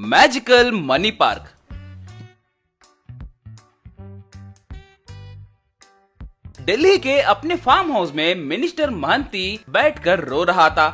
Magical money park. Delhi के अपने farm house में मिनिस्टर महंती बैठकर रो रहा था।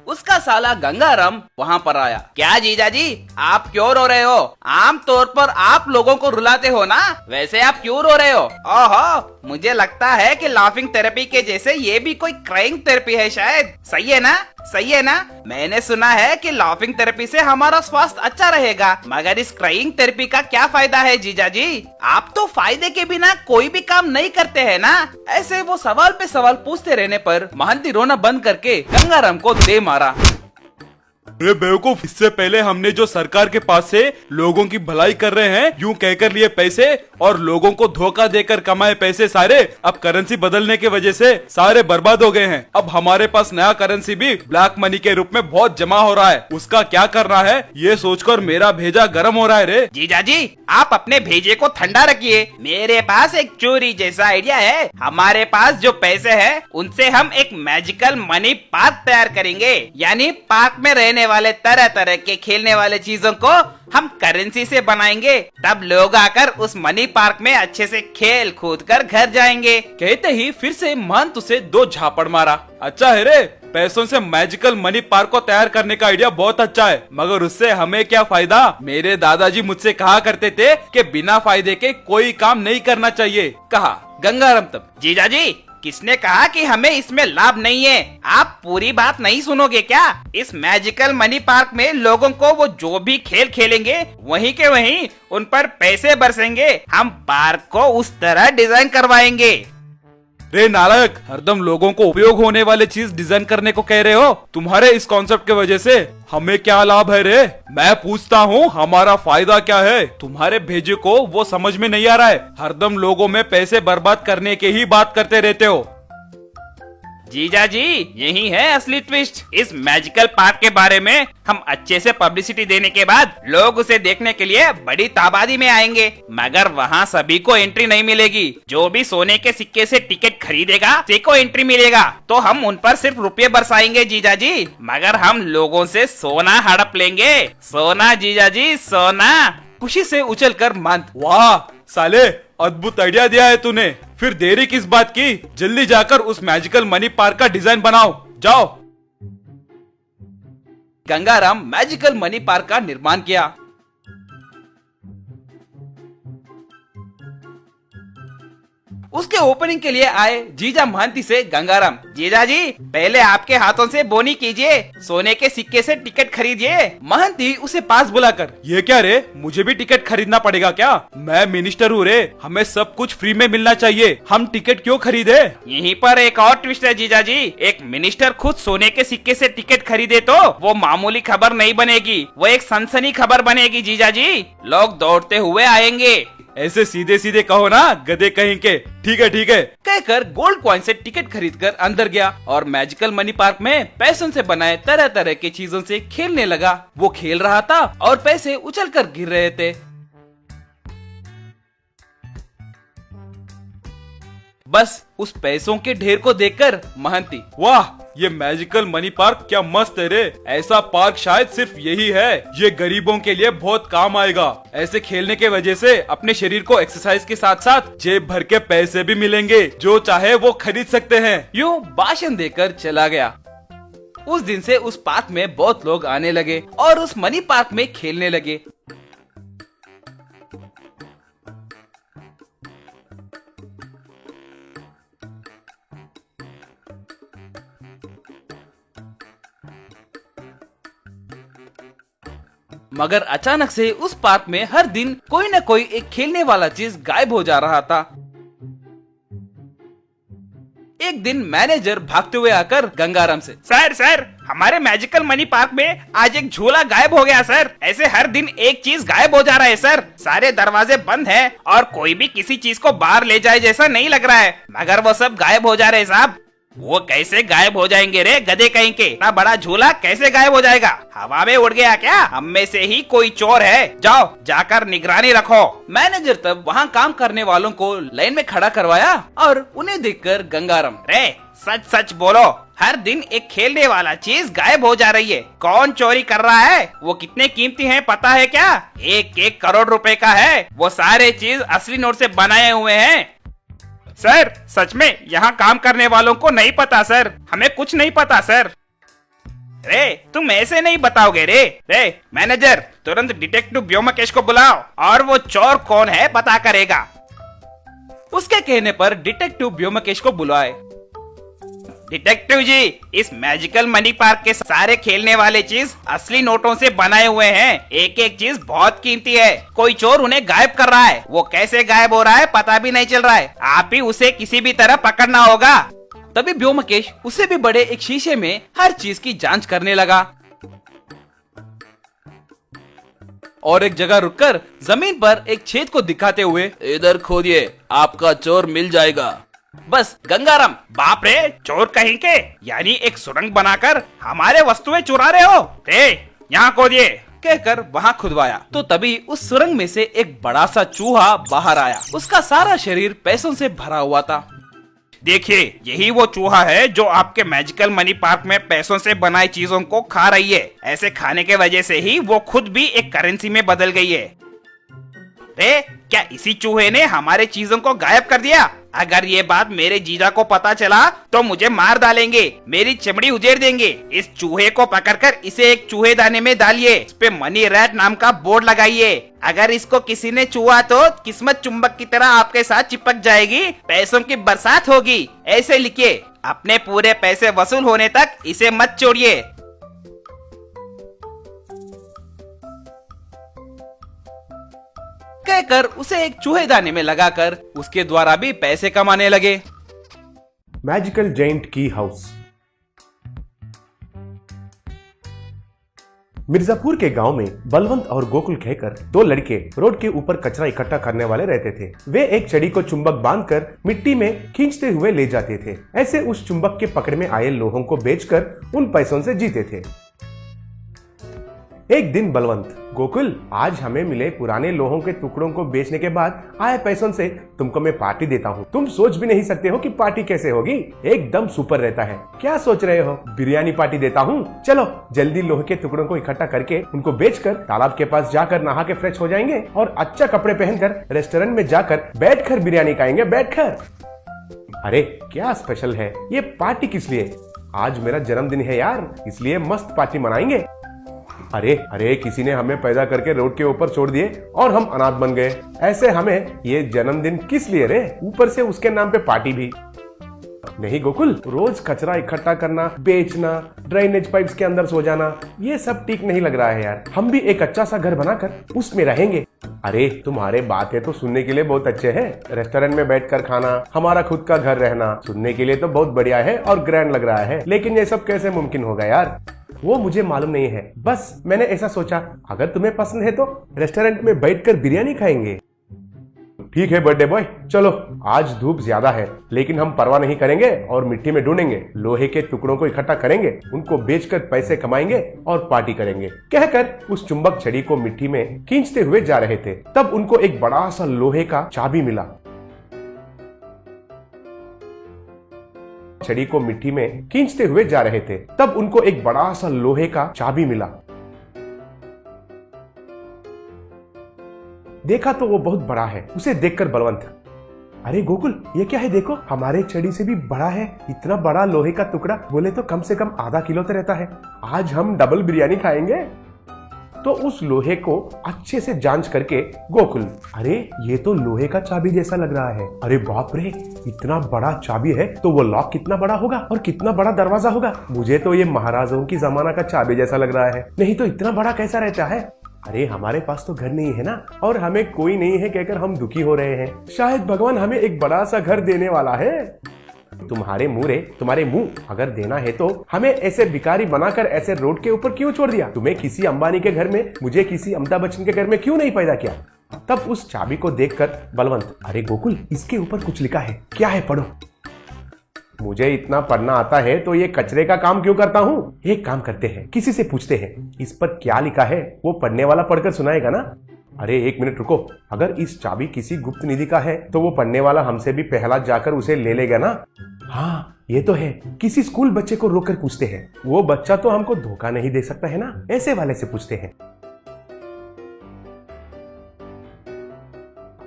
उसका साला गंगाराम वहाँ पर आया। क्या जीजा जी, आप क्यों रो रहे हो? आम तौर पर आप लोगों को रुलाते हो ना, वैसे आप क्यों रो रहे हो? ओहो, मुझे लगता है कि लाफिंग थेरेपी के जैसे ये भी कोई क्राइंग थेरेपी है शायद। सही है ना? सही है ना? मैंने सुना है कि लाफिंग थेरेपी से हमारा स्वास्थ्य अच्छा रहेगा, मगर इस क्राइंग थेरेपी का क्या फायदा है जीजा जी? आप तो फायदे के बिना कोई भी काम नहीं करते हैं ना। ऐसे वो सवाल पे सवाल पूछते रहने पर महंती रोना बंद करके गंगाराम को दे मारा। अरे बेवकूफ, इससे पहले हमने जो सरकार के पास से लोगों की भलाई कर रहे हैं यूं कहकर लिए पैसे और लोगों को धोखा देकर कमाए पैसे सारे अब करेंसी बदलने की वजह से सारे बर्बाद हो गए हैं। अब हमारे पास नया करेंसी भी ब्लैक मनी के रूप में बहुत जमा हो रहा है। उसका क्या करना है ये सोचकर मेरा भेजा गर्म हो रहा है रे। जीजा जी, आप अपने भेजे को ठंडा रखिए। मेरे पास एक चोरी जैसा आइडिया है। हमारे पास जो पैसे हैं उनसे हम एक मैजिकल मनी पार्क तैयार करेंगे, यानी पार्क में रहने वाले तरह तरह के खेलने वाले चीजों को हम करेंसी से बनाएंगे। तब लोग आकर उस मनी पार्क में अच्छे से खेल कूद कर घर जाएंगे। कहते ही फिर से महंत उसे 2 झापड़ मारा। अच्छा है रे, पैसों से मैजिकल मनी पार्क को तैयार करने का आइडिया बहुत अच्छा है, मगर उससे हमें क्या फायदा? मेरे दादाजी मुझसे कहा करते थे कि बिना फायदे के कोई काम नहीं करना चाहिए, कहा गंगाराम तब। जीजा जी, किसने कहा कि हमें इसमें लाभ नहीं है? आप पूरी बात नहीं सुनोगे क्या? इस मैजिकल मनी पार्क में लोगों को वो जो भी खेल खेलेंगे वहीं के वहीं उन पर पैसे बरसेंगे। हम पार्क को उस तरह डिजाइन करवाएंगे। रे नालायक, हरदम लोगों को उपयोग होने वाले चीज डिजाइन करने को कह रहे हो। तुम्हारे इस कॉन्सेप्ट की वजह से हमें क्या लाभ है रे? मैं पूछता हूँ हमारा फायदा क्या है? तुम्हारे भेजे को वो समझ में नहीं आ रहा है। हरदम लोगों में पैसे बर्बाद करने की ही बात करते रहते हो। जीजा जी, यही है असली ट्विस्ट। इस मैजिकल पार्क के बारे में हम अच्छे से पब्लिसिटी देने के बाद लोग उसे देखने के लिए बड़ी तादाद में आएंगे, मगर वहाँ सभी को एंट्री नहीं मिलेगी। जो भी सोने के सिक्के से टिकट खरीदेगा उसे को एंट्री मिलेगा। तो हम उन पर सिर्फ रुपये बरसाएंगे जीजा जी, मगर हम लोगों से सोना हड़प लेंगे। सोना जीजा जी, सोना। खुशी से उछलकर महंत। वाह साले, अद्भुत आइडिया दिया है तूने। फिर देरी किस बात की? जल्दी जाकर उस मैजिकल मनी पार्क का डिजाइन बनाओ, जाओ। गंगाराम मैजिकल मनी पार्क का निर्माण किया। उसके ओपनिंग के लिए आए जीजा महंती से गंगाराम। जीजा जी, पहले आपके हाथों से बोनी कीजिए, सोने के सिक्के से टिकट खरीदिए। महंती उसे पास बुलाकर। ये क्या रे, मुझे भी टिकट खरीदना पड़ेगा क्या? मैं मिनिस्टर हूँ रे, हमें सब कुछ फ्री में मिलना चाहिए। हम टिकट क्यों खरीदे? यहीं पर एक और ट्विस्ट है जीजा जी। एक मिनिस्टर खुद सोने के सिक्के से टिकट खरीदे तो वो मामूली खबर नहीं बनेगी, वो एक सनसनी खबर बनेगी जीजा जी। लोग दौड़ते हुए आएंगे। ऐसे सीधे सीधे कहो ना, गधे कहीं के। ठीक है ठीक है, कहकर गोल्ड कॉइन से टिकट खरीदकर अंदर गया और मैजिकल मनी पार्क में पैसों से बनाए तरह तरह की चीजों से खेलने लगा। वो खेल रहा था और पैसे उछलकर गिर रहे थे। बस उस पैसों के ढेर को देखकर महंती, वाह ये मैजिकल मनी पार्क क्या मस्त है रे। ऐसा पार्क शायद सिर्फ यही है। ये गरीबों के लिए बहुत काम आएगा। ऐसे खेलने के वजह से अपने शरीर को एक्सरसाइज के साथ साथ जेब भर के पैसे भी मिलेंगे, जो चाहे वो खरीद सकते हैं। यूं भाषण देकर चला गया। उस दिन से उस पार्क में बहुत लोग आने लगे और उस मनी पार्क में खेलने लगे। मगर अचानक से उस पार्क में हर दिन कोई न कोई एक खेलने वाला चीज गायब हो जा रहा था। एक दिन मैनेजर भागते हुए आकर गंगाराम से, सर, हमारे मैजिकल मनी पार्क में आज एक झूला गायब हो गया सर। ऐसे हर दिन एक चीज गायब हो जा रहा है सर। सारे दरवाजे बंद हैं और कोई भी किसी चीज को बाहर ले जाए जैसा नहीं लग रहा है, मगर वो सब गायब हो जा रहे हैं साहब। वो कैसे गायब हो जाएंगे रे गधे कहीं के? इतना बड़ा झूला कैसे गायब हो जाएगा? हवा में उड़ गया क्या? हम में से ही कोई चोर है। जाओ जाकर निगरानी रखो। मैनेजर तब वहाँ काम करने वालों को लाइन में खड़ा करवाया और उन्हें देखकर गंगाराम, रे सच सच बोलो, हर दिन एक खेलने वाला चीज गायब हो जा रही है। कौन चोरी कर रहा है? वो कितने कीमती है पता है क्या? 1-1 करोड़ रुपए का है। वो सारे चीज असली नोट से बनाए हुए हैं। सर सच में यहाँ काम करने वालों को नहीं पता सर, हमें कुछ नहीं पता सर। रे तुम ऐसे नहीं बताओगे रे मैनेजर, तुरंत डिटेक्टिव ब्योमकेश को बुलाओ और वो चोर कौन है पता करेगा। उसके कहने पर डिटेक्टिव ब्योमकेश को बुलाए। डिटेक्टिव जी, इस मैजिकल मनी पार्क के सारे खेलने वाले चीज असली नोटों से बनाए हुए हैं। एक एक चीज बहुत कीमती है। कोई चोर उन्हें गायब कर रहा है। वो कैसे गायब हो रहा है पता भी नहीं चल रहा है। आप ही उसे किसी भी तरह पकड़ना होगा। तभी ब्योमकेश उसे भी बड़े एक शीशे में हर चीज की जांच करने लगा और एक जगह रुककर जमीन पर एक छेद को दिखाते हुए, इधर खोदिए, आपका चोर मिल जाएगा। बस गंगाराम, बाप रे, चोर कहीं के, यानी एक सुरंग बनाकर हमारे वस्तुएं चुरा रहे हो। रे यहाँ खोदिए कहकर वहाँ खुदवाया तो तभी उस सुरंग में से एक बड़ा सा चूहा बाहर आया। उसका सारा शरीर पैसों से भरा हुआ था। देखिए, यही वो चूहा है जो आपके मैजिकल मनी पार्क में पैसों से बनाई चीजों को खा रही है। ऐसे खाने के वजह से ही वो खुद भी एक करेंसी में बदल गई है। रे, क्या इसी चूहे ने हमारे चीजों को गायब कर दिया? अगर ये बात मेरे जीजा को पता चला तो मुझे मार डालेंगे, मेरी चमड़ी उजेड़ देंगे। इस चूहे को पकड़कर इसे एक चूहेदाने में डालिए, इस पे मनी रैट नाम का बोर्ड लगाइए। अगर इसको किसी ने छुआ तो किस्मत चुंबक की तरह आपके साथ चिपक जाएगी, पैसों की बरसात होगी। ऐसे लिखिए, अपने पूरे पैसे वसूल होने तक इसे मत छोड़िए। कहकर उसे एक चूहेदाने में लगाकर उसके द्वारा भी पैसे कमाने लगे। मैजिकल जायंट की हाउस। मिर्जापुर के गांव में बलवंत और गोकुल कहकर 2 लड़के रोड के ऊपर कचरा इकट्ठा करने वाले रहते थे। वे एक छड़ी को चुंबक बांधकर मिट्टी में खींचते हुए ले जाते थे। ऐसे उस चुंबक के पकड़ में आए लोगों को बेचकर उन पैसों से जीते थे। एक दिन बलवंत, गोकुल, आज हमें मिले पुराने लोहों के टुकड़ों को बेचने के बाद आए पैसों से तुमको मैं पार्टी देता हूँ। तुम सोच भी नहीं सकते हो कि पार्टी कैसे होगी, एकदम सुपर रहता है। क्या सोच रहे हो? बिरयानी पार्टी देता हूँ। चलो जल्दी लोहे के टुकड़ों को इकट्ठा करके उनको बेचकर तालाब के पास जाकर नहा के फ्रेश हो जाएंगे और अच्छा कपड़े पहनकर रेस्टोरेंट में जाकर बैठकर बिरयानी खाएंगे, बैठकर। अरे क्या स्पेशल है ये पार्टी? किस लिए? आज मेरा जन्मदिन है यार, इसलिए मस्त पार्टी मनाएंगे। अरे अरे, किसी ने हमें पैदा करके रोड के ऊपर छोड़ दिए और हम अनाथ बन गए। ऐसे हमें ये जन्मदिन किस लिए रे? ऊपर से उसके नाम पे पार्टी भी। नहीं गोकुल, रोज कचरा इकट्ठा करना, बेचना, ड्रेनेज पाइप्स के अंदर सो जाना, ये सब ठीक नहीं लग रहा है यार। हम भी एक अच्छा सा घर बनाकर उसमें रहेंगे। अरे तुम्हारे बातें तो सुनने के लिए बहुत अच्छे हैं। रेस्टोरेंट में बैठकर खाना, हमारा खुद का घर रहना, सुनने के लिए तो बहुत बढ़िया है और ग्रैंड लग रहा है। लेकिन ये सब कैसे मुमकिन होगा यार? वो मुझे मालूम नहीं है, बस मैंने ऐसा सोचा अगर तुम्हें पसंद है तो रेस्टोरेंट में बैठकर बिरयानी खाएंगे। ठीक है बर्थडे बॉय, चलो। आज धूप ज्यादा है लेकिन हम परवाह नहीं करेंगे और मिट्टी में ढूंढेंगे, लोहे के टुकड़ों को इकट्ठा करेंगे, उनको बेचकर पैसे कमाएंगे और पार्टी करेंगे। कहकर उस चुंबक छड़ी को मिट्टी में खींचते हुए जा रहे थे। तब उनको एक बड़ा सा लोहे का चाबी मिला। छड़ी को मिट्टी में खींचते हुए जा रहे थे। तब उनको एक बड़ा सा लोहे का चाबी मिला। देखा तो वो बहुत बड़ा है। उसे देखकर बलवंत, अरे गोकुल, ये क्या है? देखो, हमारे छड़ी से भी बड़ा है। इतना बड़ा लोहे का टुकड़ा बोले तो कम से कम आधा किलो तो रहता है। आज हम डबल बिरयानी खाएंगे। तो उस लोहे को अच्छे से जांच करके गोकुल, अरे ये तो लोहे का चाबी जैसा लग रहा है। अरे बाप रे, इतना बड़ा चाबी है तो वो लॉक कितना बड़ा होगा और कितना बड़ा दरवाजा होगा। मुझे तो ये महाराजाओं की जमाना का चाबी जैसा लग रहा है। नहीं तो इतना बड़ा कैसा रहता है? अरे हमारे पास तो घर नहीं है ना, और हमें कोई नहीं है कहकर हम दुखी हो रहे हैं। शायद भगवान हमें एक बड़ा सा घर देने वाला है। तुम्हारे मुंह, अगर देना है तो हमें ऐसे भिखारी बनाकर ऐसे रोड के ऊपर क्यों छोड़ दिया? तुम्हें किसी अंबानी के घर में, मुझे किसी अमिताभ बच्चन के घर में क्यों नहीं पैदा किया? तब उस चाबी को देखकर बलवंत, अरे गोकुल, इसके ऊपर कुछ लिखा है, क्या है? पढ़ो। मुझे इतना पढ़ना आता है तो ये कचरे का काम क्यों करता हूँ? एक काम करते हैं, किसी से पूछते हैं इस पर क्या लिखा है। वो पढ़ने वाला पढ़कर सुनाएगा ना। अरे एक मिनट रुको, अगर इस चाबी किसी गुप्त निधि का है तो वो पढ़ने वाला हमसे भी पहला जाकर उसे ले लेगा ना। हाँ, ये तो है, किसी स्कूल बच्चे को रोककर पूछते हैं। वो बच्चा तो हमको धोखा नहीं दे सकता है ना, ऐसे वाले से पूछते हैं।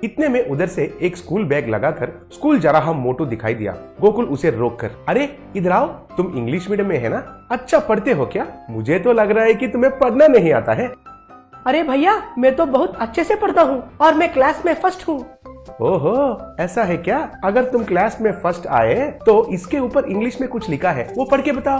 इतने में उधर से एक स्कूल बैग लगाकर स्कूल जा रहा मोटू दिखाई दिया। गोकुल उसे रोककर, अरे इधर आओ, तुम इंग्लिश मीडियम में है ना, अच्छा पढ़ते हो क्या? मुझे तो लग रहा है कि तुम्हें पढ़ना नहीं आता है। अरे भैया, मैं तो बहुत अच्छे से पढ़ता हूँ और मैं क्लास में फर्स्ट हूँ। ओहो, ऐसा है क्या? अगर तुम क्लास में फर्स्ट आए तो इसके ऊपर इंग्लिश में कुछ लिखा है, वो पढ़ के बताओ।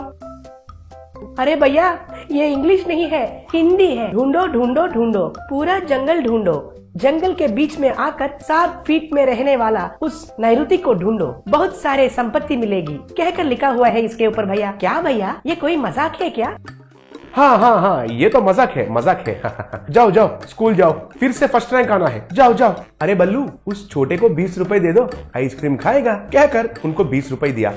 अरे भैया, ये इंग्लिश नहीं है, हिंदी है। ढूंढो ढूंढो ढूंढो, पूरा जंगल ढूंढो, जंगल के बीच में आकर 7 फीट में रहने वाला उस नैऋति को ढूंढो, बहुत सारे संपत्ति मिलेगी, कहकर लिखा हुआ है इसके ऊपर। भैया, क्या भैया, ये कोई मजाक है क्या? हाँ हाँ हाँ, ये तो मजाक है, मजाक है। जाओ जाओ, स्कूल जाओ, फिर से फर्स्ट रैंक आना है, जाओ जाओ। अरे बल्लू, उस छोटे को 20 रुपए दे दो, आइसक्रीम खाएगा, कहकर उनको 20 रुपए दिया।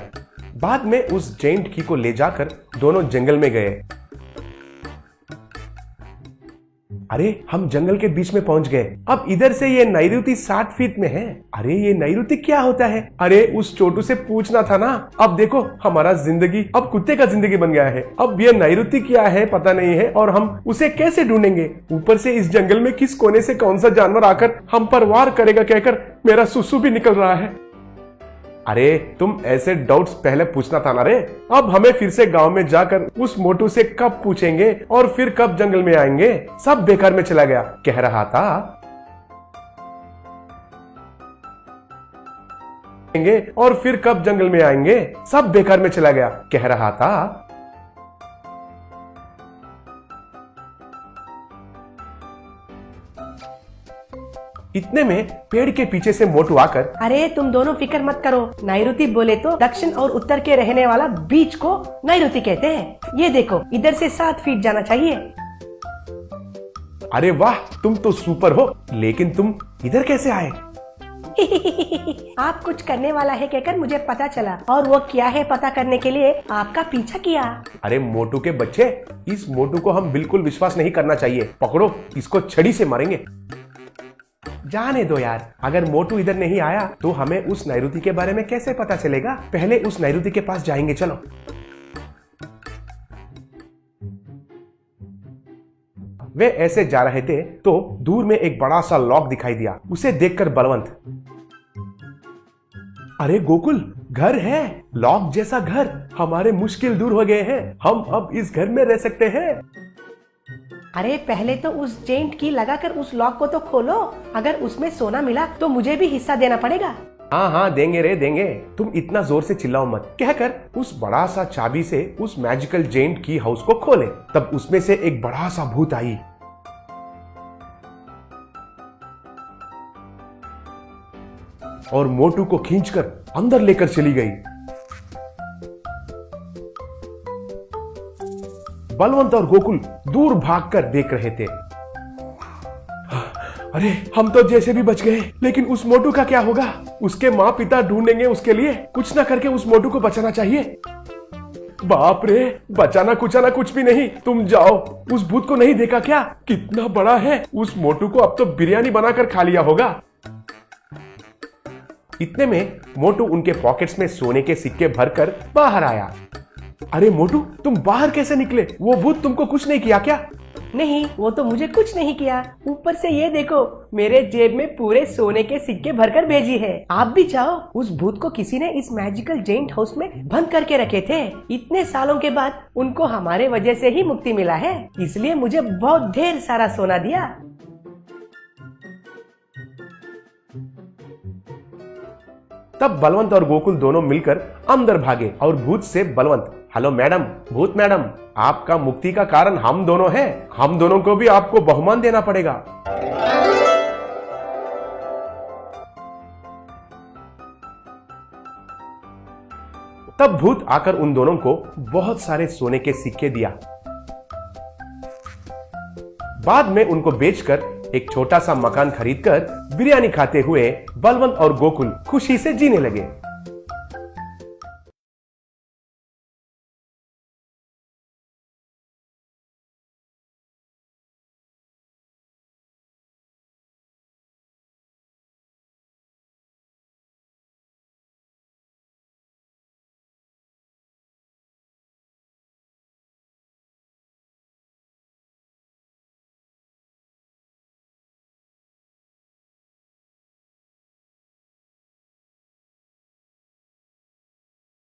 बाद में उस जेंट की को ले जाकर दोनों जंगल में गए। अरे हम जंगल के बीच में पहुंच गए। अब इधर से ये नैऋति 60 फीट में है। अरे ये नैऋति क्या होता है? अरे उस छोटू से पूछना था ना। अब देखो, हमारा जिंदगी अब कुत्ते का जिंदगी बन गया है। अब ये नैऋति क्या है पता नहीं है और हम उसे कैसे ढूंढेंगे? ऊपर से इस जंगल में किस कोने से कौन सा जानवर आकर हम पर वार करेगा कहकर मेरा सुसु भी निकल रहा है। अरे तुम ऐसे डाउट्स पहले पूछना था ना रे। अब हमें फिर से गांव में जाकर उस मोटू से कब पूछेंगे और फिर कब जंगल में आएंगे? सब बेकार में चला गया। कह रहा था और फिर कब जंगल में आएंगे, सब बेकार में चला गया। कह रहा था इतने में पेड़ के पीछे से मोटू आकर, अरे तुम दोनों फिक्र मत करो, नैऋति बोले तो दक्षिण और उत्तर के रहने वाला बीच को नैऋति कहते हैं। ये देखो, इधर से 7 फीट जाना चाहिए। अरे वाह, तुम तो सुपर हो, लेकिन तुम इधर कैसे आए? आप कुछ करने वाला है कहकर मुझे पता चला, और वो क्या है पता करने के लिए आपका पीछा किया। अरे मोटू के बच्चे, इस मोटू को हम बिल्कुल विश्वास नहीं करना चाहिए। पकड़ो, इसको छड़ी से मारेंगे। जाने दो यार, अगर मोटू इधर नहीं आया तो हमें उस नैऋति के बारे में कैसे पता चलेगा? पहले उस नैऋति के पास जाएंगे, चलो। वे ऐसे जा रहे थे तो दूर में एक बड़ा सा लॉक दिखाई दिया। उसे देखकर बलवंत, अरे गोकुल, घर है, लॉक जैसा घर। हमारे मुश्किल दूर हो गए हैं, हम अब इस घर में रह सकते हैं। अरे पहले तो उस जेंट की लगाकर उस लॉक को तो खोलो, अगर उसमें सोना मिला तो मुझे भी हिस्सा देना पड़ेगा। हाँ हाँ, देंगे रे देंगे, तुम इतना जोर से चिल्लाओ मत, कहकर उस बड़ा सा चाबी से उस मैजिकल जेंट की हाउस को खोले। तब उसमें से एक बड़ा सा भूत आई। और मोटू को खींचकर अंदर लेकर चली गई। बलवंत और गोकुल दूर भागकर देख रहे थे। अरे हम तो जैसे भी बच गए, लेकिन उस मोटू का क्या होगा? उसके माँ पिता ढूंढेंगे उसके लिए, कुछ ना करके उस मोटू को बचाना चाहिए। बाप रे, बचाना कुचाना कुछ भी नहीं, तुम जाओ। उस भूत को नहीं देखा क्या? कितना बड़ा है। उस मोटू को अब तो बिरयानी बनाकर खा लिया होगा। इतने में मोटू उनके पॉकेट्स में सोने के सिक्के भरकर बाहर आया। अरे मोटू, तुम बाहर कैसे निकले? वो भूत तुमको कुछ नहीं किया क्या? नहीं, वो तो मुझे कुछ नहीं किया। ऊपर से ये देखो, मेरे जेब में पूरे सोने के सिक्के भरकर भेजी है। आप भी जाओ। उस भूत को किसी ने इस मैजिकल जेंट हाउस में बंद करके रखे थे। इतने सालों के बाद उनको हमारे वजह से ही मुक्ति मिला है, इसलिए मुझे बहुत ढेर सारा सोना दिया। तब बलवंत और गोकुल दोनों मिलकर अंदर भागे और भूत से बलवंत, हेलो मैडम, भूत मैडम, आपका मुक्ति का कारण हम दोनों हैं। हम दोनों को भी आपको बहुमान देना पड़ेगा। तब भूत आकर उन दोनों को बहुत सारे सोने के सिक्के दिया। बाद में उनको बेचकर एक छोटा सा मकान खरीदकर बिरयानी खाते हुए बलवंत और गोकुल खुशी से जीने लगे।